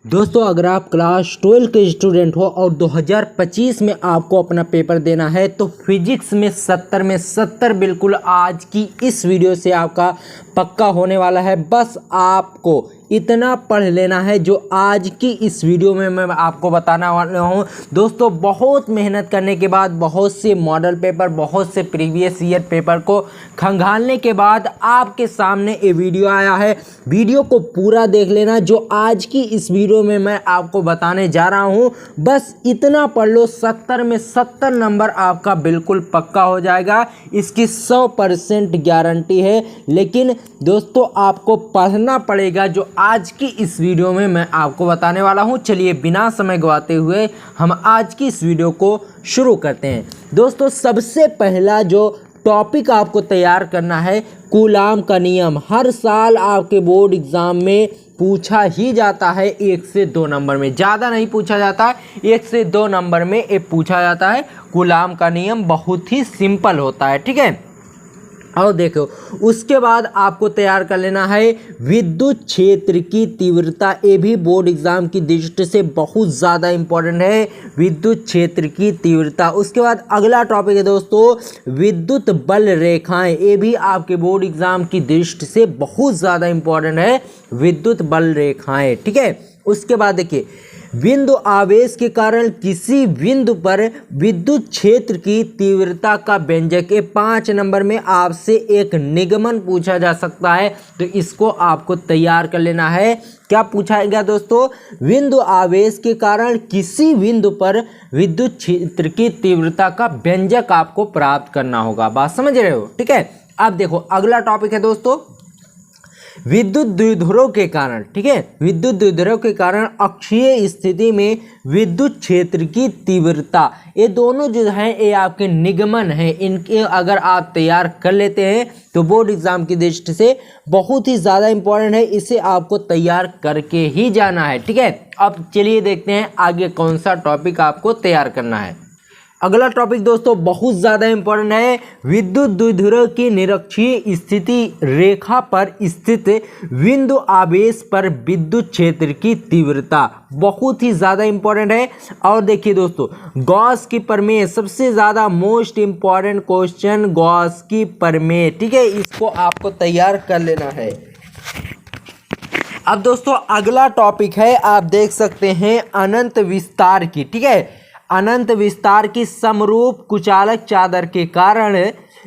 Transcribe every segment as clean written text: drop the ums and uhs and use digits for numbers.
दोस्तों अगर आप क्लास 12 के स्टूडेंट हो और 2025 में आपको अपना पेपर देना है तो फिजिक्स में 70 में 70 बिल्कुल आज की इस वीडियो से आपका पक्का होने वाला है। बस आपको इतना पढ़ लेना है जो आज की इस वीडियो में मैं आपको बताने वाला हूँ। दोस्तों बहुत मेहनत करने के बाद, बहुत से मॉडल पेपर, बहुत से प्रीवियस ईयर पेपर को खंगालने के बाद आपके सामने ये वीडियो आया है। वीडियो को पूरा देख लेना जो आज की इस वीडियो में मैं आपको बताने जा रहा हूँ। बस इतना पढ़ लो, 70 में 70 नंबर आपका बिल्कुल पक्का हो जाएगा। इसकी 100% गारंटी है। लेकिन दोस्तों आपको पढ़ना पड़ेगा जो आज की इस वीडियो में मैं आपको बताने वाला हूं। चलिए बिना समय गवाते हुए हम आज की इस वीडियो को शुरू करते हैं। दोस्तों सबसे पहला जो टॉपिक आपको तैयार करना है, कूलाम का नियम। हर साल आपके बोर्ड एग्जाम में पूछा ही जाता है 1 से 2 नंबर में, ज़्यादा नहीं पूछा जाता, 1 से 2 नंबर में ये पूछा जाता है। कूलाम का नियम बहुत ही सिंपल होता है, ठीक है। और देखो उसके बाद आपको तैयार कर लेना है विद्युत क्षेत्र की तीव्रता। ये भी बोर्ड एग्जाम की दृष्टि से बहुत ज़्यादा इंपॉर्टेंट है, विद्युत क्षेत्र की तीव्रता। उसके बाद अगला टॉपिक है दोस्तों विद्युत बल रेखाएं। ये भी आपके बोर्ड एग्जाम की दृष्टि से बहुत ज़्यादा इंपॉर्टेंट है, विद्युत बल रेखाएं, ठीक है। उसके बाद देखिए बिंदु आवेश के कारण किसी बिंदु पर विद्युत क्षेत्र की तीव्रता का व्यंजक। 5 नंबर में आपसे एक निगमन पूछा जा सकता है, तो इसको आपको तैयार कर लेना है। क्या पूछा गया दोस्तों? बिंदु आवेश के कारण किसी बिंदु पर विद्युत क्षेत्र की तीव्रता का व्यंजक आपको प्राप्त करना होगा। बात समझ रहे हो, ठीक है। अब देखो अगला टॉपिक है दोस्तों विद्युत द्विध्रुव के कारण, ठीक है। विद्युत द्विध्रुव के कारण अक्षीय स्थिति में विद्युत क्षेत्र की तीव्रता। ये दोनों जो हैं ये आपके निगमन हैं। इनके अगर आप तैयार कर लेते हैं तो बोर्ड एग्जाम की दृष्टि से बहुत ही ज़्यादा इंपॉर्टेंट है। इसे आपको तैयार करके ही जाना है, ठीक है। अब चलिए देखते हैं आगे कौन सा टॉपिक आपको तैयार करना है। अगला टॉपिक दोस्तों बहुत ज़्यादा इंपॉर्टेंट है, विद्युत द्विध्रुव की निरक्षीय स्थिति रेखा पर स्थित बिंदु आवेश पर विद्युत क्षेत्र की तीव्रता। बहुत ही ज़्यादा इंपॉर्टेंट है। और देखिए दोस्तों गॉस की प्रमेय, सबसे ज़्यादा मोस्ट इंपॉर्टेंट क्वेश्चन गॉस की प्रमेय, ठीक है। इसको आपको तैयार कर लेना है। अब दोस्तों अगला टॉपिक है, आप देख सकते हैं अनंत विस्तार की, ठीक है। अनंत विस्तार की समरूप कुचालक चादर के कारण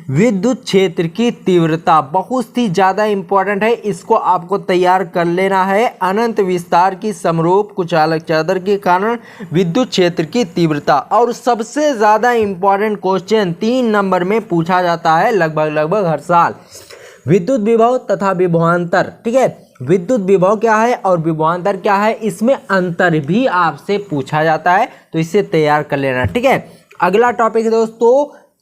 विद्युत क्षेत्र की तीव्रता बहुत ही ज़्यादा इंपॉर्टेंट है। इसको आपको तैयार कर लेना है। अनंत विस्तार की समरूप कुचालक चादर के कारण विद्युत क्षेत्र की तीव्रता। और सबसे ज़्यादा इंपॉर्टेंट क्वेश्चन 3 नंबर में पूछा जाता है लगभग हर साल, विद्युत विभव तथा विभवांतर, ठीक है। विद्युत विभव क्या है और विभवांतर क्या है, इसमें अंतर भी आपसे पूछा जाता है, तो इसे तैयार कर लेना, ठीक है। अगला टॉपिक है दोस्तों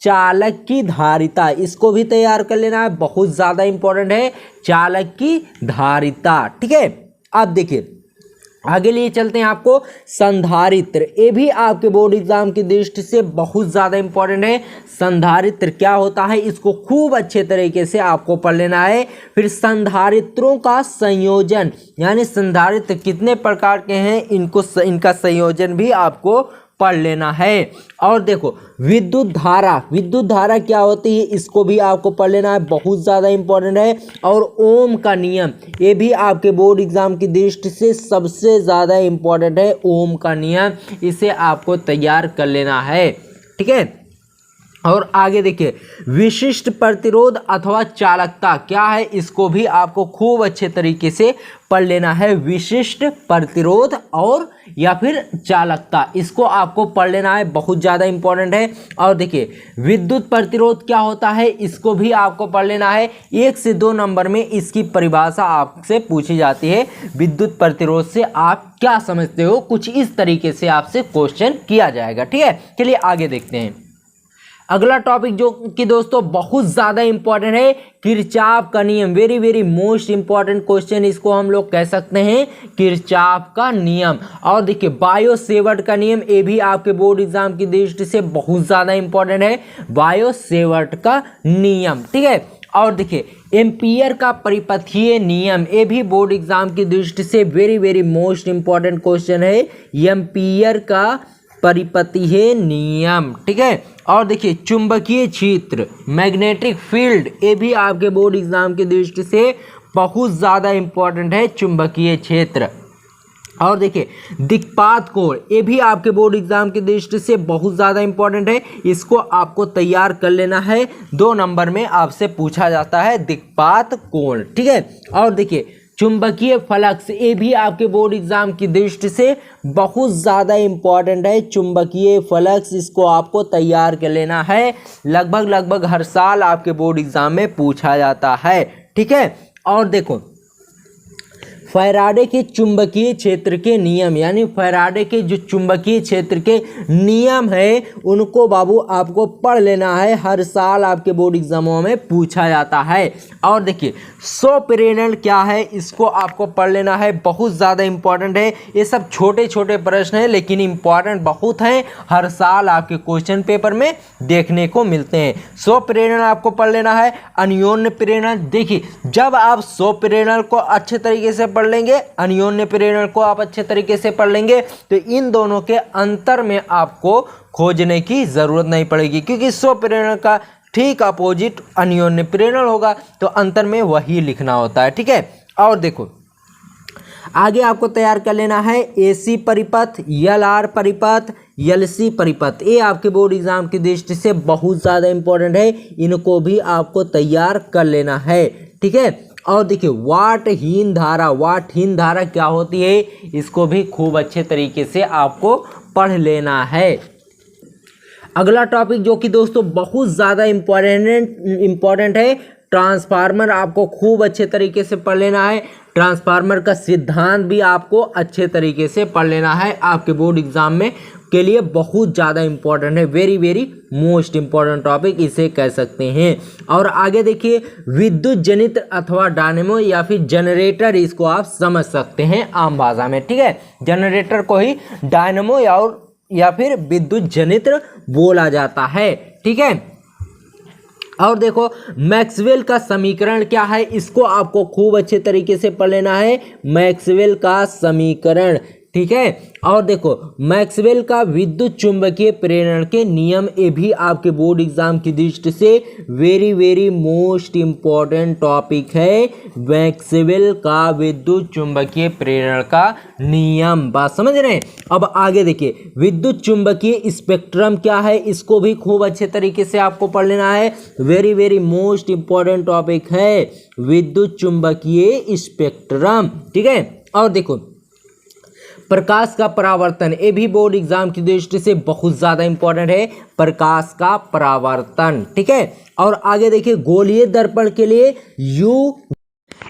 चालक की धारिता। इसको भी तैयार कर लेना है, बहुत ज़्यादा इंपॉर्टेंट है चालक की धारिता, ठीक है। अब देखिए आगे लिए चलते हैं आपको संधारित्र। ये भी आपके बोर्ड एग्जाम की दृष्टि से बहुत ज़्यादा इंपॉर्टेंट है। संधारित्र क्या होता है इसको खूब अच्छे तरीके से आपको पढ़ लेना है। फिर संधारित्रों का संयोजन, यानी संधारित्र कितने प्रकार के हैं इनका संयोजन भी आपको पढ़ लेना है। और देखो विद्युत धारा क्या होती है इसको भी आपको पढ़ लेना है, बहुत ज़्यादा इंपॉर्टेंट है। और ओम का नियम, ये भी आपके बोर्ड एग्जाम की दृष्टि से सबसे ज़्यादा इंपॉर्टेंट है। ओम का नियम, इसे आपको तैयार कर लेना है, ठीक है। और आगे देखिए विशिष्ट प्रतिरोध अथवा चालकता क्या है, इसको भी आपको खूब अच्छे तरीके से पढ़ लेना है। विशिष्ट प्रतिरोध और या फिर चालकता, इसको आपको पढ़ लेना है, बहुत ज़्यादा इंपॉर्टेंट है। और देखिए विद्युत प्रतिरोध क्या होता है इसको भी आपको पढ़ लेना है। 1 से 2 नंबर में इसकी परिभाषा आपसे पूछी जाती है। विद्युत प्रतिरोध से आप क्या समझते हो, कुछ इस तरीके से आपसे क्वेश्चन किया जाएगा, ठीक है। चलिए आगे देखते हैं। अगला टॉपिक जो कि दोस्तों बहुत ज़्यादा इंपॉर्टेंट है, किरचॉफ का नियम। वेरी मोस्ट इंपॉर्टेंट क्वेश्चन इसको हम लोग कह सकते हैं, किरचॉफ का नियम। और देखिए बायो सेवर्ट का नियम, ये भी आपके बोर्ड एग्जाम की दृष्टि से बहुत ज़्यादा इंपॉर्टेंट है, बायो सेवर्ट का नियम, ठीक है। और देखिए एम्पियर का परिपथीय नियम, ये भी बोर्ड एग्जाम की दृष्टि से very very most important question है, एम्पियर का परिपथीय नियम, ठीक है। और देखिए चुंबकीय क्षेत्र, मैग्नेटिक फील्ड, ये भी आपके बोर्ड एग्जाम की दृष्टि से बहुत ज़्यादा इंपॉर्टेंट है, चुंबकीय क्षेत्र। और देखिए दिक्पात कोण, ये भी आपके बोर्ड एग्जाम की दृष्टि से बहुत ज़्यादा इंपॉर्टेंट है, इसको आपको तैयार कर लेना है, 2 नंबर में आपसे पूछा जाता है दिक्पात कोण, ठीक है। और देखिए चुंबकीय फ्लक्स, ये भी आपके बोर्ड एग्जाम की दृष्टि से बहुत ज़्यादा इंपॉर्टेंट है, चुंबकीय फ्लक्स, इसको आपको तैयार कर लेना है, लगभग हर साल आपके बोर्ड एग्जाम में पूछा जाता है, ठीक है। और देखो फैराडे के चुंबकीय क्षेत्र के नियम, यानी फैराडे के जो चुंबकीय क्षेत्र के नियम है उनको बाबू आपको पढ़ लेना है, हर साल आपके बोर्ड एग्जामों में पूछा जाता है। और देखिए स्वप्रेरण क्या है, इसको आपको पढ़ लेना है, बहुत ज़्यादा इंपॉर्टेंट है, ये सब छोटे छोटे प्रश्न हैं लेकिन इंपॉर्टेंट बहुत हैं, हर साल आपके क्वेश्चन पेपर में देखने को मिलते हैं। स्वप्रेरण आपको पढ़ लेना है। अन्योन्य प्रेरण, देखिए जब आप स्वप्रेरण को अच्छे तरीके से पढ़ लेंगे, अन्योन्य प्रेरण को आप अच्छे तरीके से पढ़ लेंगे, तो इन दोनों के अंतर में आपको खोजने की जरूरत नहीं पड़ेगी, क्योंकि स्वप्रेरण का ठीक अपोजिट अन्योन्य प्रेरण होगा, तो अंतर में वही लिखना होता है, ठीक है। और देखो आगे आपको तैयार कर लेना है एसी परिपथ, एलआर परिपथ, एलसी परिपथ, ये आपके बोर्ड एग्जाम की दृष्टि से बहुत ज़्यादा इंपॉर्टेंट है, इनको भी आपको तैयार कर लेना है, ठीक है। और देखिए वाटहीन धारा, वाटहीन धारा क्या होती है, इसको भी खूब अच्छे तरीके से आपको पढ़ लेना है। अगला टॉपिक जो कि दोस्तों बहुत ज़्यादा इम्पॉर्टेंट है, ट्रांसफार्मर, आपको खूब अच्छे तरीके से पढ़ लेना है, ट्रांसफार्मर का सिद्धांत भी आपको अच्छे तरीके से पढ़ लेना है, आपके बोर्ड एग्जाम में के लिए बहुत ज़्यादा इंपॉर्टेंट है, very very most important topic इसे कह सकते हैं। और आगे देखिए विद्युत जनित अथवा डायनेमो या फिर जनरेटर, इसको आप समझ सकते हैं आम भाषा में, ठीक है। जनरेटर को ही डायनेमो या फिर विद्युत जनित बोला जाता है, ठीक है। और देखो मैक्सवेल का समीकरण क्या है, इसको आपको खूब अच्छे तरीके से पढ़ लेना है, मैक्सवेल का समीकरण, ठीक है। और देखो मैक्सवेल का विद्युत चुंबकीय प्रेरण के नियम, ये भी आपके बोर्ड एग्जाम की दृष्टि से very very most important topic है, मैक्सवेल का विद्युत चुंबकीय प्रेरण का नियम, बात समझ रहे हैं। अब आगे देखिए विद्युत चुंबकीय स्पेक्ट्रम क्या है, इसको भी खूब अच्छे तरीके से आपको पढ़ लेना है, very very most important topic है विद्युत चुंबकीय स्पेक्ट्रम, ठीक है। और देखो प्रकाश का परावर्तन, ये भी बोर्ड एग्जाम की दृष्टि से बहुत ज़्यादा इंपॉर्टेंट है, प्रकाश का परावर्तन, ठीक है। और आगे देखिए गोलीय दर्पण के लिए यू,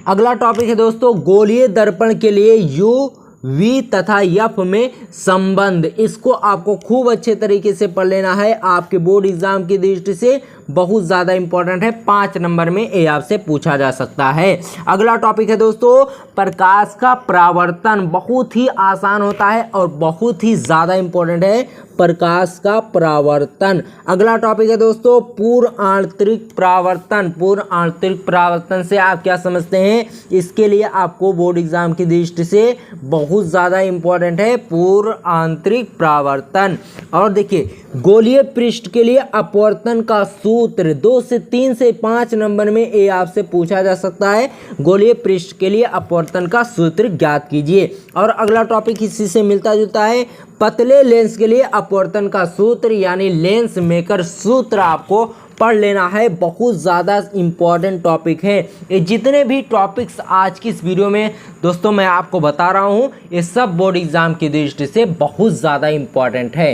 अगला टॉपिक है दोस्तों गोलीय दर्पण के लिए यू वी तथा एफ में संबंध, इसको आपको खूब अच्छे तरीके से पढ़ लेना है, आपके बोर्ड एग्जाम की दृष्टि से बहुत ज़्यादा इंपॉर्टेंट है, 5 नंबर में ये आपसे पूछा जा सकता है। अगला टॉपिक है दोस्तों प्रकाश का परावर्तन, बहुत ही आसान होता है और बहुत ही ज़्यादा इंपॉर्टेंट है प्रकाश का परावर्तन। अगला टॉपिक है दोस्तों पूर्ण आंतरिक परावर्तन, पूर्ण आंतरिक परावर्तन से आप क्या समझते हैं, इसके लिए आपको बोर्ड एग्जाम की दृष्टि से बहुत ज़्यादा इंपॉर्टेंट है पूर्ण आंतरिक परावर्तन। और देखिए गोलीय पृष्ठ के लिए अपवर्तन का सूत्र 2 से 3 से 5 नंबर में ये आपसे पूछा जा सकता है, गोलीय पृष्ठ के लिए अपवर्तन का सूत्र ज्ञात कीजिए। और अगला टॉपिक इसी से मिलता जुलता है पतले लेंस के लिए अपवर्तन का सूत्र, यानी लेंस मेकर सूत्र आपको पढ़ लेना है, बहुत ज़्यादा इंपॉर्टेंट टॉपिक है। ये जितने भी टॉपिक्स आज की इस वीडियो में दोस्तों मैं आपको बता रहा हूँ, ये सब बोर्ड एग्जाम की दृष्टि से बहुत ज़्यादा इंपॉर्टेंट है।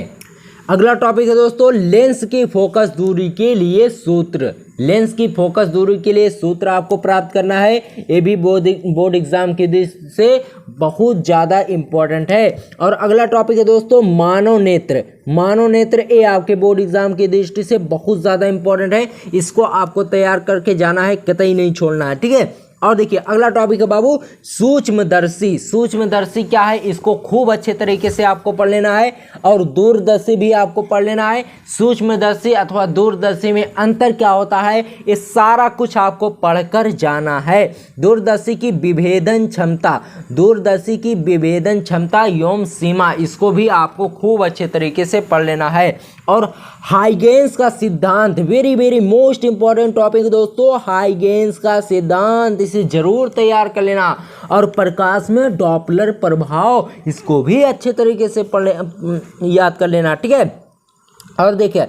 अगला टॉपिक है दोस्तों लेंस की फोकस दूरी के लिए सूत्र, लेंस की फोकस दूरी के लिए सूत्र आपको प्राप्त करना है, ये भी बोर्ड एग्जाम की दृष्टि से बहुत ज़्यादा इम्पोर्टेंट है। और अगला टॉपिक है दोस्तों मानव नेत्र, मानव नेत्र ये आपके बोर्ड एग्जाम की दृष्टि से बहुत ज़्यादा इम्पोर्टेंट है, इसको आपको तैयार करके जाना है, कतई नहीं छोड़ना है, ठीक है। और देखिए अगला टॉपिक है बाबू सूक्ष्मदर्शी। सूक्ष्मदर्शी क्या है, इसको खूब अच्छे तरीके से आपको पढ़ लेना है। और दूरदर्शी भी आपको पढ़ लेना है। सूक्ष्मदर्शी अथवा दूरदर्शी में अंतर क्या होता है, ये सारा कुछ आपको पढ़कर जाना है। दूरदर्शी की विभेदन क्षमता, दूरदर्शी की विभेदन क्षमता एवं सीमा, इसको भी आपको खूब अच्छे तरीके से पढ़ लेना है। और हाइगेंस का सिद्धांत, very very most important topic दोस्तों, हाइगेंस का सिद्धांत, इसे जरूर तैयार कर लेना। और प्रकाश में डॉपलर प्रभाव, इसको भी अच्छे तरीके से याद कर लेना, ठीक है। और देखिए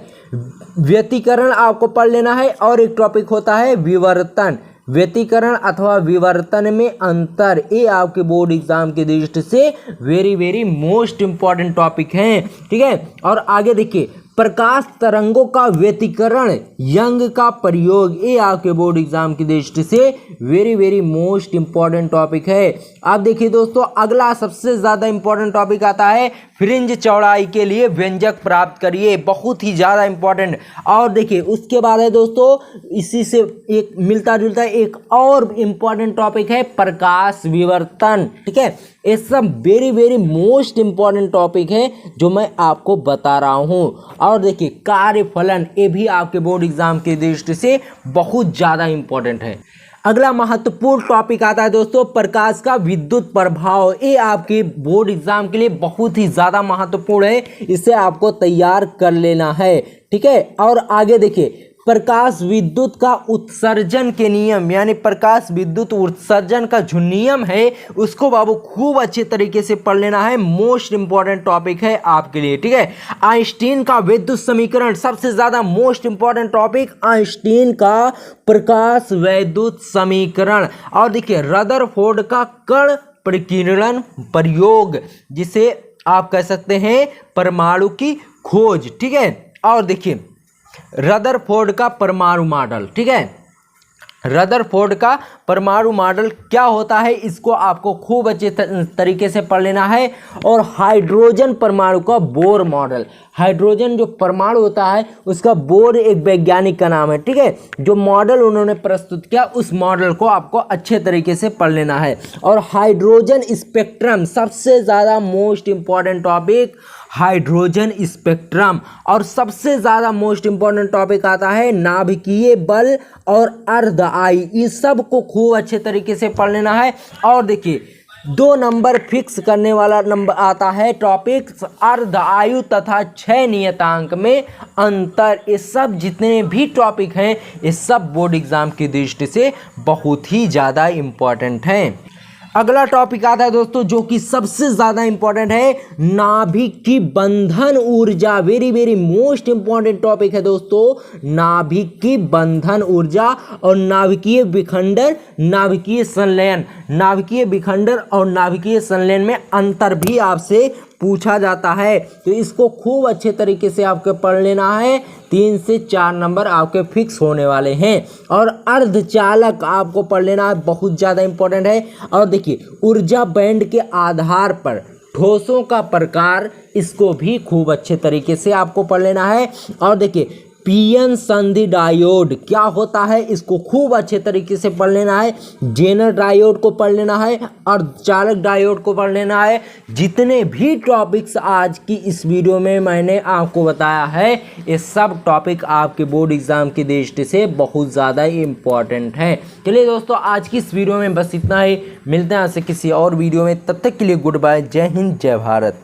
व्यतिकरण आपको पढ़ लेना है। और एक टॉपिक होता है विवर्तन, व्यतिकरण अथवा विवर्तन में अंतर, ये आपके बोर्ड एग्जाम की दृष्टि से very very most important topic हैं, ठीक है। और आगे देखिए प्रकाश तरंगों का व्यतिकरण, यंग का प्रयोग, ये आपके बोर्ड एग्जाम की दृष्टि से very very most important topic है। अब देखिए दोस्तों अगला सबसे ज़्यादा इंपॉर्टेंट टॉपिक आता है फ्रिंज चौड़ाई के लिए व्यंजक प्राप्त करिए, बहुत ही ज़्यादा इंपॉर्टेंट। और देखिए उसके बाद है दोस्तों इसी से एक मिलता जुलता एक और इंपॉर्टेंट टॉपिक है प्रकाश विवर्तन, ठीक है। ये सब very very most important topic है जो मैं आपको बता रहा हूँ। और देखिए कार्यफलन, ये भी आपके बोर्ड एग्जाम की दृष्टि से बहुत ज़्यादा इंपॉर्टेंट है। अगला महत्वपूर्ण टॉपिक आता है दोस्तों प्रकाश का विद्युत प्रभाव, ये आपके बोर्ड एग्जाम के लिए बहुत ही ज़्यादा महत्वपूर्ण है, इसे आपको तैयार कर लेना है, ठीक है। और आगे देखिए प्रकाश विद्युत का उत्सर्जन के नियम, यानी प्रकाश विद्युत उत्सर्जन का जो नियम है उसको बाबू खूब अच्छे तरीके से पढ़ लेना है, मोस्ट इंपॉर्टेंट टॉपिक है आपके लिए, ठीक है। आइंस्टीन का विद्युत समीकरण, सबसे ज्यादा मोस्ट इंपॉर्टेंट टॉपिक आइंस्टीन का प्रकाश विद्युत समीकरण। और देखिए रदरफोर्ड का कण प्रकीर्णन प्रयोग, जिसे आप कह सकते हैं परमाणु की खोज, ठीक है। और देखिए रदरफोर्ड का परमाणु मॉडल, ठीक है। रदरफोर्ड का परमाणु मॉडल क्या होता है, इसको आपको खूब अच्छे तरीके से पढ़ लेना है। और हाइड्रोजन परमाणु का बोर मॉडल, हाइड्रोजन जो परमाणु होता है उसका बोर एक वैज्ञानिक का नाम है, ठीक है। जो मॉडल उन्होंने प्रस्तुत किया उस मॉडल को आपको अच्छे तरीके से पढ़ लेना है। और हाइड्रोजन स्पेक्ट्रम, सबसे ज़्यादा most important topic hydrogen spectrum. और सबसे ज़्यादा मोस्ट इंपॉर्टेंट टॉपिक आता है नाभिकीय बल और अर्ध आयु, इस सब को खूब अच्छे तरीके से पढ़ लेना है। और देखिए 2 नंबर फिक्स करने वाला नंबर आता है टॉपिक अर्ध आयु तथा 6 नियतांक में अंतर, ये सब जितने भी टॉपिक हैं ये सब बोर्ड एग्जाम की दृष्टि से बहुत ही ज़्यादा इम्पॉर्टेंट हैं। अगला टॉपिक आता है दोस्तों जो कि सबसे ज़्यादा इंपॉर्टेंट है नाभिक की बंधन ऊर्जा, very very most important topic है दोस्तों, नाभिक की बंधन ऊर्जा और नाभिकीय विखंडन, नाभिकीय संलयन। नाभिकीय विखंडन और नाभिकीय संलयन में अंतर भी आपसे पूछा जाता है, तो इसको खूब अच्छे तरीके से आपको पढ़ लेना है। 3 से 4 नंबर आपके फिक्स होने वाले हैं। और अर्धचालक आपको पढ़ लेना है, बहुत ज़्यादा इंपॉर्टेंट है। और देखिए ऊर्जा बैंड के आधार पर ठोसों का प्रकार, इसको भी खूब अच्छे तरीके से आपको पढ़ लेना है। और देखिए पीएन संधि डायोड क्या होता है, इसको खूब अच्छे तरीके से पढ़ लेना है। जेनर डायोड को पढ़ लेना है और चालक डायोड को पढ़ लेना है। जितने भी टॉपिक्स आज की इस वीडियो में मैंने आपको बताया है ये सब टॉपिक आपके बोर्ड एग्जाम की दृष्टि से बहुत ज़्यादा इम्पॉर्टेंट है। चलिए दोस्तों आज की इस वीडियो में बस इतना ही, मिलते हैं आपसे किसी और वीडियो में, तब तक के लिए गुड बाय, जय हिंद जय भारत।